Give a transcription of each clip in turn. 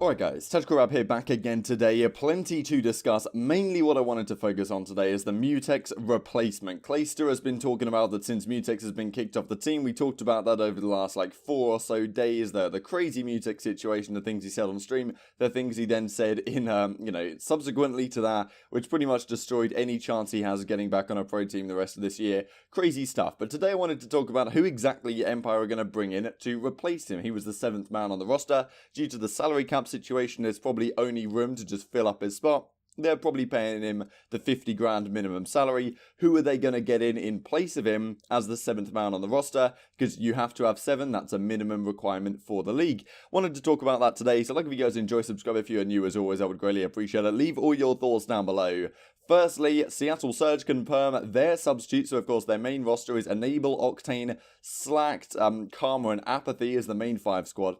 Alright guys, Tactical Rab here back again today. Plenty to discuss. Mainly what I wanted to focus on today is the Mutex replacement. Clayster has been talking about that since Mutex has been kicked off the team. We talked about that over the last 4 or so days. The crazy Mutex situation, the things he said on stream, the things he then said in, subsequently to that, which pretty much destroyed any chance he has of getting back on a pro team the rest of this year. Crazy stuff. But today I wanted to talk about who exactly Empire are going to bring in to replace him. He was the 7th man on the roster. Due to the salary cap situation, there's probably only room to just fill up his spot. They're probably paying him the 50 grand minimum salary. Who are they going to get in place of him as the 7th man on the roster? Because you have to have 7. That's a minimum requirement for the league. Wanted to talk about that today. So like if you guys enjoy, subscribe if you are new as always. I would greatly appreciate it. Leave all your thoughts down below. Firstly, Seattle Surge confirm their substitutes. So of course their main roster is Enable, Octane, Slacked, Karma and Apathy as the main 5 squad.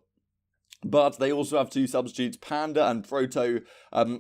But they also have 2 substitutes, Panda and Proto.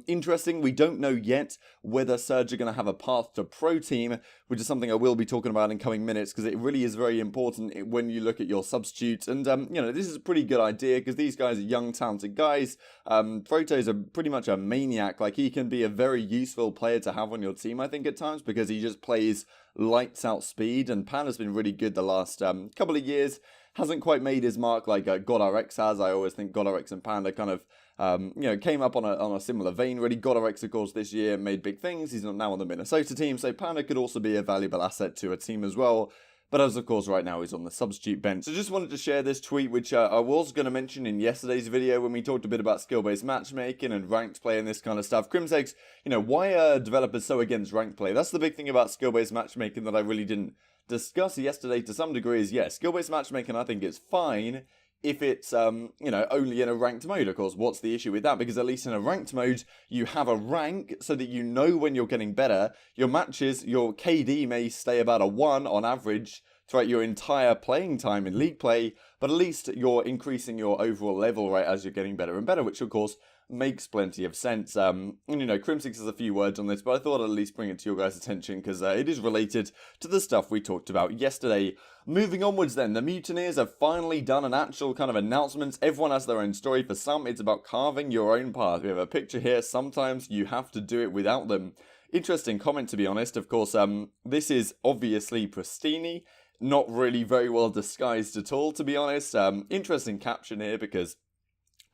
Interesting, we don't know yet whether Surge are going to have a path to pro team, which is something I will be talking about in coming minutes, because it really is very important when you look at your substitutes. And, this is a pretty good idea, because these guys are young, talented guys. Proto is pretty much a maniac. Like, he can be a very useful player to have on your team, I think, at times, because he just plays lights out speed. And Panda's been really good the last couple of years. Hasn't quite made his mark like GodRx has. I always think GodRx and Panda kind of, came up on a similar vein, really. GodRx, of course, this year made big things. He's now on the Minnesota team, so Panda could also be a valuable asset to a team as well. But as, of course, right now he's on the substitute bench. So just wanted to share this tweet, which I was going to mention in yesterday's video when we talked a bit about skill-based matchmaking and ranked play and this kind of stuff. Crimsegs, why are developers so against ranked play? That's the big thing about skill-based matchmaking that I really didn't discuss yesterday to some degree is, yes, skill-based matchmaking I think is fine if it's, only in a ranked mode. Of course, what's the issue with that? Because at least in a ranked mode, you have a rank so that you know when you're getting better. Your matches, your KD may stay about a 1 on average throughout your entire playing time in league play, but at least you're increasing your overall level rate as you're getting better and better, which of course makes plenty of sense. Crimsix has a few words on this, but I thought I'd at least bring it to your guys' attention because it is related to the stuff we talked about yesterday. Moving onwards then, the Mutineers have finally done an actual kind of announcement. Everyone has their own story. For some, it's about carving your own path. We have a picture here. Sometimes you have to do it without them. Interesting comment, to be honest. Of course, this is obviously Pristini. Not really very well disguised at all, to be honest. Interesting caption here because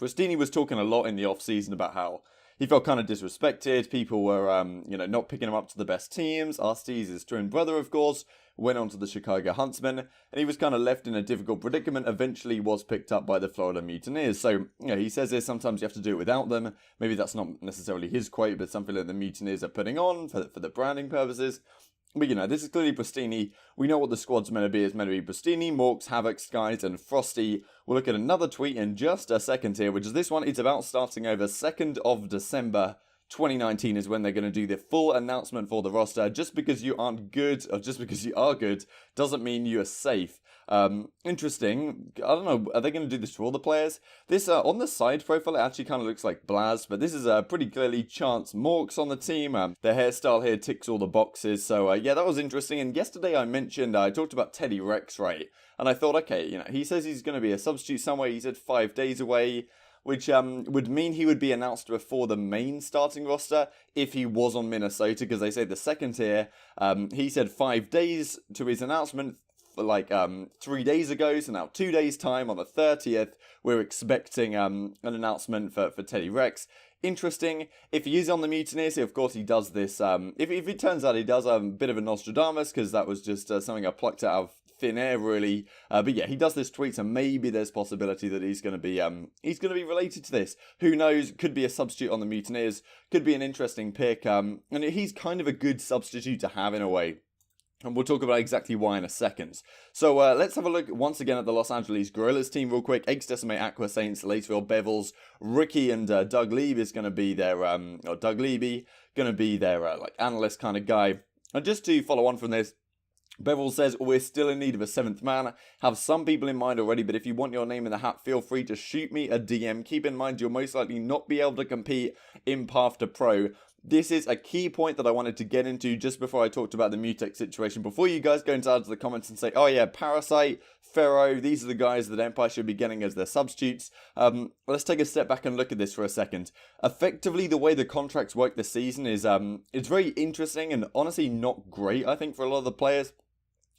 Pristini was talking a lot in the off-season about how he felt kind of disrespected. People were, not picking him up to the best teams. Arstees, his twin brother, of course, went on to the Chicago Huntsmen, and he was kind of left in a difficult predicament. Eventually was picked up by the Florida Mutineers. So, he says this, sometimes you have to do it without them. Maybe that's not necessarily his quote, but something that the Mutineers are putting on for the branding purposes. But, this is clearly Pristini. We know what the squad's meant to be. It's meant to be Pristini, Morks, Havoc, Skies, and Frosty. We'll look at another tweet in just a second here, which is this one. It's about starting over 2nd of December 2019 is when they're going to do the full announcement for the roster. Just because you aren't good, or just because you are good, doesn't mean you are safe. Interesting. I don't know, are they going to do this to all the players? This, on the side profile, it actually kind of looks like Blaz, but this is pretty clearly Chance Morks on the team. The hairstyle here ticks all the boxes, so yeah, that was interesting. And yesterday I talked about Teddy Rex, right? And I thought, okay, he says he's going to be a substitute somewhere. He said 5 days away, which would mean he would be announced before the main starting roster if he was on Minnesota, because they say the second tier. He said 5 days to his announcement, 3 days ago, so now 2 days time on the 30th, we're expecting an announcement for Teddy Rex. Interesting. If he is on the Mutineers, of course he does this, if it turns out he does a bit of a Nostradamus, because that was just something I plucked out of thin air, really. But yeah, he does this tweet, and maybe there's possibility that he's going to be related to this. Who knows? Could be a substitute on the Mutineers. Could be an interesting pick. And he's kind of a good substitute to have in a way. And we'll talk about exactly why in a second. So let's have a look once again at the Los Angeles Guerillas team real quick. Eggs Decimate, Aqua Saints, Lateville, Bevels, Ricky and Doug Lieb is going to be their, Doug Lieby, going to be their analyst kind of guy. And just to follow on from this, Bevel says, we're still in need of a 7th man. Have some people in mind already, but if you want your name in the hat, feel free to shoot me a DM. Keep in mind, you'll most likely not be able to compete in Path to Pro. this is a key point that I wanted to get into just before I talked about the Mutex situation. Before you guys go into the comments and say, oh yeah, Parasite, Pharaoh, these are the guys that Empire should be getting as their substitutes. Let's take a step back and look at this for a second. Effectively, the way the contracts work this season is it's very interesting and honestly not great, I think, for a lot of the players.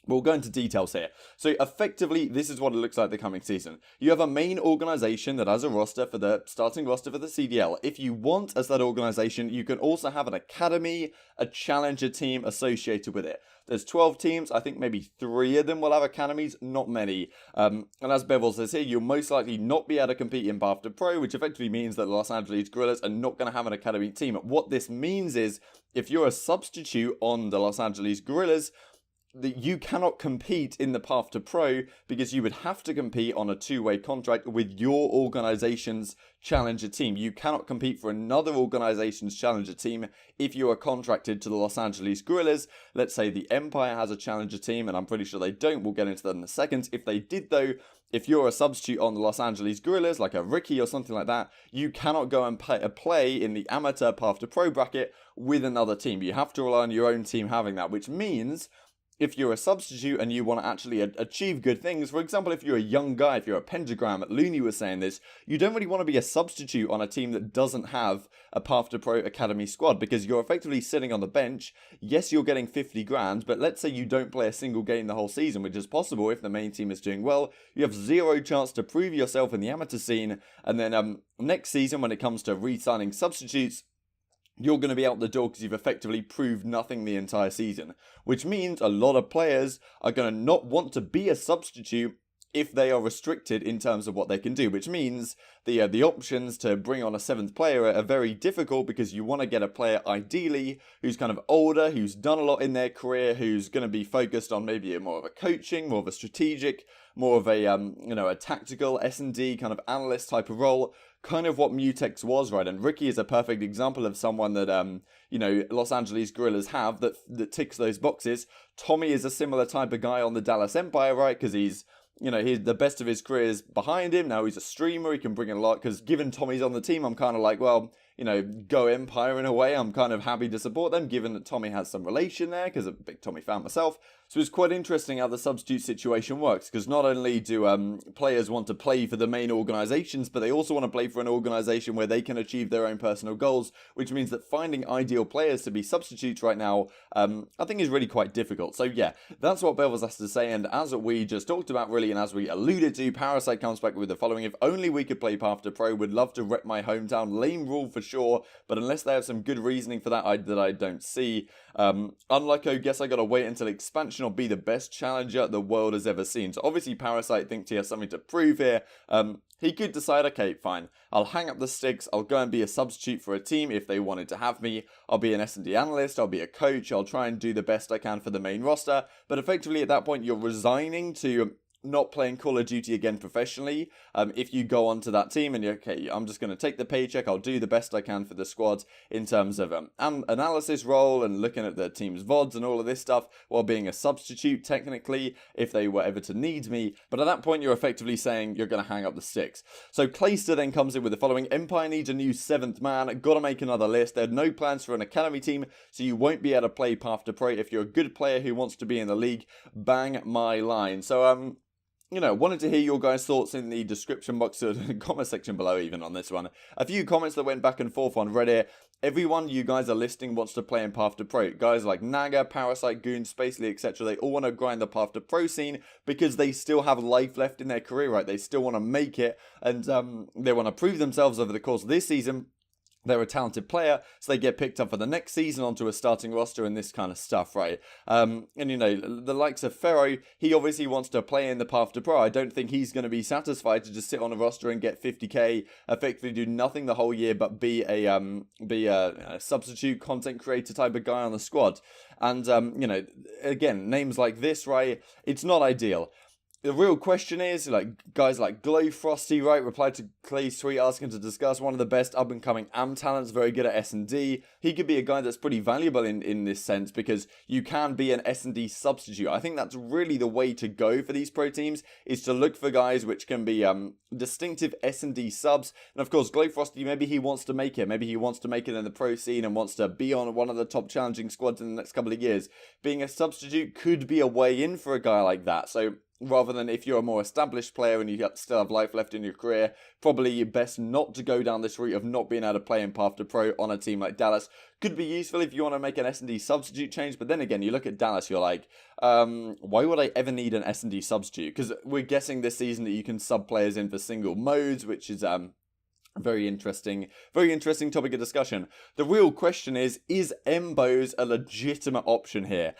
We'll go into details here. So effectively, this is what it looks like the coming season. You have a main organization that has a roster for the starting roster for the CDL. If you want as that organization, you can also have an academy, a challenger team associated with it. There's 12 teams. I think maybe 3 of them will have academies, not many. And as Bevel says here, you'll most likely not be able to compete in Path to Pro, which effectively means that the Los Angeles Guerillas are not going to have an academy team. What this means is, if you're a substitute on the Los Angeles Guerillas, that you cannot compete in the Path to Pro because you would have to compete on a 2-way contract with your organization's challenger team. You cannot compete for another organization's challenger team if you are contracted to the Los Angeles Guerillas. Let's say the Empire has a challenger team, and I'm pretty sure they don't. We'll get into that in a second. If they did though, if you're a substitute on the Los Angeles Guerillas, like a Ricky or something like that, you cannot go and play in the amateur Path to Pro bracket with another team. You have to rely on your own team having that, which means if you're a substitute and you want to actually achieve good things, for example, if you're a young guy, if you're a pentagram, Looney was saying this, you don't really want to be a substitute on a team that doesn't have a Path to Pro Academy squad, because you're effectively sitting on the bench. Yes, you're getting 50 grand, but let's say you don't play a single game the whole season, which is possible if the main team is doing well. You have zero chance to prove yourself in the amateur scene, and then next season, when it comes to re-signing substitutes, you're going to be out the door because you've effectively proved nothing the entire season, which means a lot of players are going to not want to be a substitute if they are restricted in terms of what they can do, which means the options to bring on a 7th player are very difficult, because you want to get a player ideally who's kind of older, who's done a lot in their career, who's going to be focused on maybe more of a coaching, more of a strategic, more of a a tactical S&D kind of analyst type of role, kind of what Mutex was, right? And Ricky is a perfect example of someone that Los Angeles Guerillas have that ticks those boxes. Tommy is a similar type of guy on the Dallas Empire, right? Because he's the best of his career is behind him. Now he's a streamer. He can bring in a lot. Because given Tommy's on the team, I'm kind of like, well, go Empire in a way. I'm kind of happy to support them, given that Tommy has some relation there, because I'm a big Tommy fan myself. So it's quite interesting how the substitute situation works, because not only do players want to play for the main organizations, but they also want to play for an organization where they can achieve their own personal goals, which means that finding ideal players to be substitutes right now, I think is really quite difficult. So yeah, that's what Bevels has to say, and as we just talked about really, and as we alluded to, Parasite comes back with the following: if only we could play Path to Pro, would love to rep my hometown. Lame rule for sure, but unless they have some good reasoning for that, I don't see. Unlike I guess I gotta wait until expansion or be the best challenger the world has ever seen. So obviously Parasite thinks he has something to prove here. He could decide, okay, fine, I'll hang up the sticks, I'll go and be a substitute for a team if they wanted to have me, I'll be an S&D analyst, I'll be a coach, I'll try and do the best I can for the main roster, but effectively at that point you're resigning to not playing Call of Duty again professionally. If you go onto that team and you're, okay, I'm just going to take the paycheck, I'll do the best I can for the squad in terms of analysis role and looking at the team's VODs and all of this stuff, while being a substitute technically, if they were ever to need me. But at that point, you're effectively saying you're going to hang up the sticks. So Clayster then comes in with the following: Empire needs a new 7th man, gotta make another list. There are no plans for an academy team, so you won't be able to play Path to Pro. If you're a good player who wants to be in the league, bang my line. So wanted to hear your guys' thoughts in the description box or the comment section below even on this one. A few comments that went back and forth on Reddit. Everyone you guys are listing wants to play in Path to Pro. Guys like Naga, Parasite, Goon, Spacely, etc. They all want to grind the Path to Pro scene because they still have life left in their career, right? They still want to make it, and they want to prove themselves over the course of this season. They're a talented player, so they get picked up for the next season onto a starting roster and this kind of stuff, right? The likes of Pharaoh, he obviously wants to play in the Path to Pro. I don't think he's going to be satisfied to just sit on a roster and get 50k, effectively do nothing the whole year, but be a substitute content creator type of guy on the squad. And, again, names like this, right? It's not ideal. the real question is, like, guys like Glowfrosty, right, replied to Clay's tweet asking to discuss one of the best up-and-coming AM talents, very good at S&D. He could be a guy that's pretty valuable in this sense, because you can be an S&D substitute. I think that's really the way to go for these pro teams, is to look for guys which can be distinctive S&D subs. And of course, Glowfrosty, maybe he wants to make it. Maybe he wants to make it in the pro scene and wants to be on one of the top challenging squads in the next couple of years. Being a substitute could be a way in for a guy like that. So rather than if you're a more established player and you still have life left in your career, probably best not to go down this route of not being able to play in Path to Pro on a team like Dallas. Could be useful if you want to make an S&D substitute change, but then again, you look at Dallas, you're like, why would I ever need an S&D substitute? Because we're guessing this season that you can sub players in for single modes, which is very interesting topic of discussion. The real question is MBoZe a legitimate option here?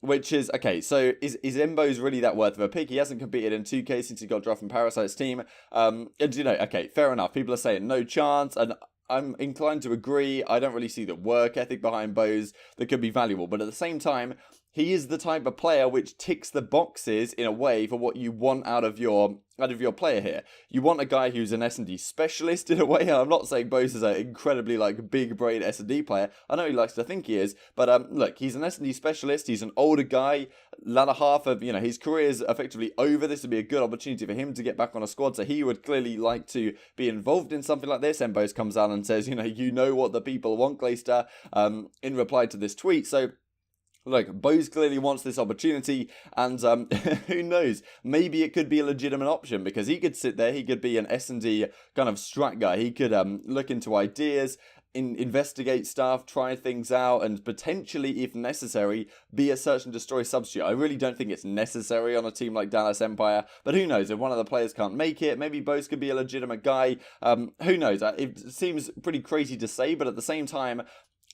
Which is, okay, so is MBoZe really that worth of a pick? He hasn't competed in 2K since he got dropped from Parasite's team. And you know, okay, fair enough. People are saying no chance, and I'm inclined to agree. I don't really see the work ethic behind MBoZe that could be valuable, but at the same time, he is the type of player which ticks the boxes in a way for what you want out of your player here. You want a guy who's an S&D specialist in a way. I'm not saying MBoZe is an incredibly like big brain S&D player. I know he likes to think he is, but look, he's an S&D specialist. He's an older guy. Latter half of his career is effectively over. This would be a good opportunity for him to get back on a squad. So he would clearly like to be involved in something like this. MBoZe comes out and says, you know what the people want, Clayster, in reply to this tweet. So look, MBoZe clearly wants this opportunity, and who knows, maybe it could be a legitimate option, because he could sit there, he could be an S&D kind of strat guy, he could look into ideas, investigate stuff, try things out, and potentially, if necessary, be a search and destroy substitute. I really don't think it's necessary on a team like Dallas Empire, but who knows, if one of the players can't make it, maybe MBoZe could be a legitimate guy. Who knows, it seems pretty crazy to say, but at the same time,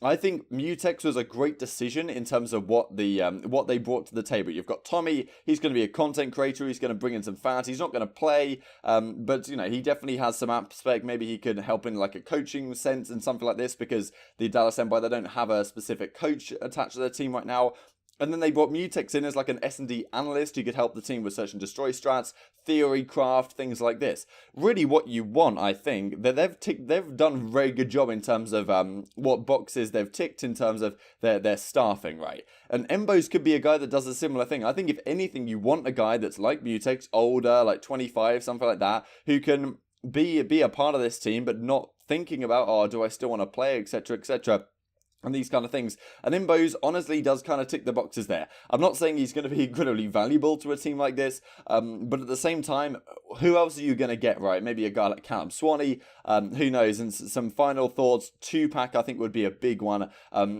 I think Mutex was a great decision in terms of what they brought to the table. You've got Tommy, he's going to be a content creator, he's going to bring in some fans, he's not going to play, but he definitely has some aspect. Maybe he could help in like a coaching sense and something like this, because the Dallas Empire, they don't have a specific coach attached to their team right now. And then they brought Mutex in as like an S&D analyst who could help the team with search and destroy strats, theory craft, things like this. Really what you want, I think, that they've done a very good job in terms of what boxes they've ticked in terms of their staffing, right? And MBoZe could be a guy that does a similar thing. I think if anything, you want a guy that's like Mutex, older, like 25, something like that, who can be a part of this team, but not thinking about, oh, do I still want to play, etc., etc., and these kind of things. And MBoZe honestly does kind of tick the boxes there. I'm not saying he's going to be incredibly valuable to a team like this, but at the same time, who else are you going to get, right? Maybe a guy like Callum Swanee, who knows? And some final thoughts, 2-pack I think would be a big one.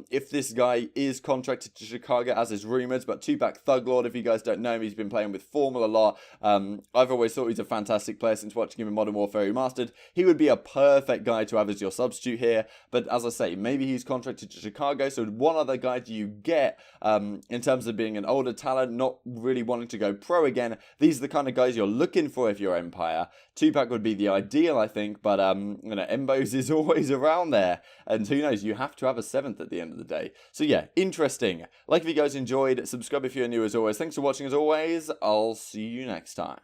If this guy is contracted to Chicago, as is rumoured, but 2-pack Thuglord, if you guys don't know him, he's been playing with Formal a lot. I've always thought he's a fantastic player since watching him in Modern Warfare Remastered. He would be a perfect guy to have as your substitute here, but as I say, maybe he's contracted to Chicago, so one other guy do you get in terms of being an older talent, not really wanting to go pro again. These are the kind of guys you're looking for if you're Empire. 2-pack would be the ideal, I think, but MBoZe is always around there, and who knows, you have to have a 7th at the end of the day. So yeah, interesting. Like if you guys enjoyed, subscribe if you're new as always. Thanks for watching as always, I'll see you next time.